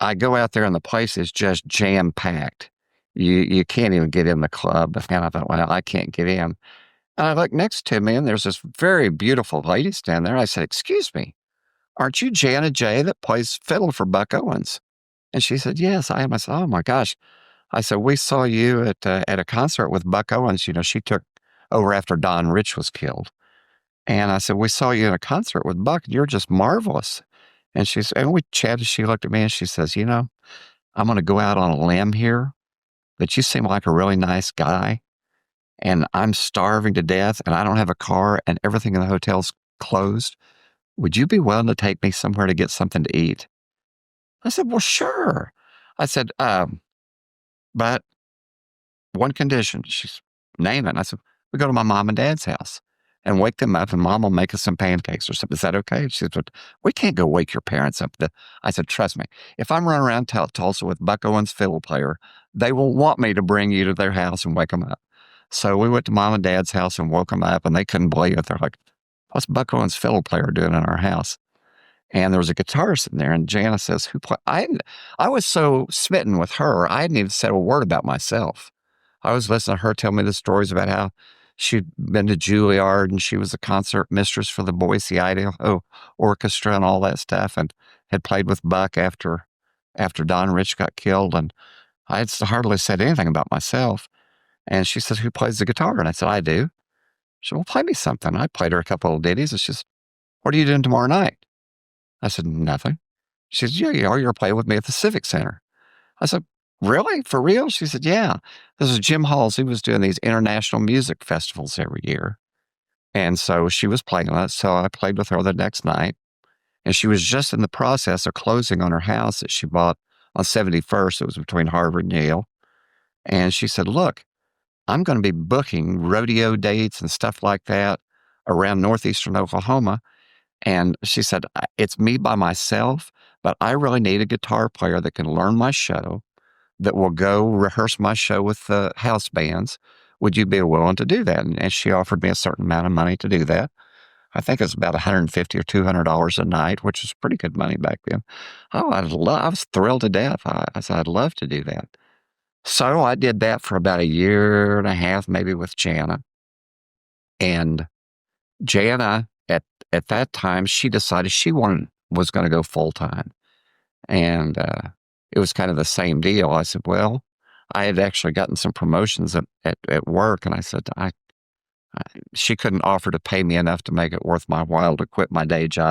I go out there and the place is just jam packed. You can't even get in the club. And I thought, well, I can't get in. And I look next to me, and there's this very beautiful lady standing there. I said, "Excuse me, aren't you Jana Jae that plays fiddle for Buck Owens?" And she said, "Yes, I am." I said, "Oh my gosh." I said, "We saw you at a concert with Buck Owens. You know, she took over after Don Rich was killed." And I said, "We saw you in a concert with Buck, and you're just marvelous." And and we chatted. She looked at me and she says, "I'm going to go out on a limb here, but you seem like a really nice guy. And I'm starving to death and I don't have a car and everything in the hotel's closed. Would you be willing to take me somewhere to get something to eat?" I said, "Well, sure." I said, "But one condition." She's naming it. I said, "We go to my mom and dad's house and wake them up and mom will make us some pancakes or something. Is that okay?" She said, "We can't go wake your parents up." I said, "Trust me, if I'm running around Tulsa with Buck Owens fiddle player, they will want me to bring you to their house and wake them up." So we went to mom and dad's house and woke them up and they couldn't believe it. They're like, "What's Buck Owens fiddle player doing in our house?" And there was a guitarist in there, and Jana says, "Who play?" I was so smitten with her, I hadn't even said a word about myself. I was listening to her tell me the stories about how she'd been to Juilliard and she was a concert mistress for the Boise, Idaho Orchestra and all that stuff, and had played with Buck after Don Rich got killed. And I had hardly said anything about myself. And she said, "Who plays the guitar?" And I said, "I do." She said, "Well, play me something." I played her a couple of ditties. And she says, "What are you doing tomorrow night?" I said, "Nothing." She said, "Yeah, you're going to play with me at the Civic Center." I said, "Really? For real?" She said, "Yeah. This is Jim Halls. He was doing these international music festivals every year." And so she was playing that. So I played with her the next night. And she was just in the process of closing on her house that she bought on 71st. It was between Harvard and Yale. And she said, "Look, I'm going to be booking rodeo dates and stuff like that around northeastern Oklahoma." And she said, "It's me by myself, but I really need a guitar player that can learn my show, that will go rehearse my show with the house bands. Would you be willing to do that?" And she offered me a certain amount of money to do that. I think it's about $150 or $200 a night, which was pretty good money back then. Oh, I was thrilled to death. I said, "I'd love to do that." So I did that for about a year and a half, maybe with Jana. And Jana, at that time, she decided was going to go full time. And it was kind of the same deal. I said, "Well," I had actually gotten some promotions at work. And I said, she couldn't offer to pay me enough to make it worth my while to quit my day job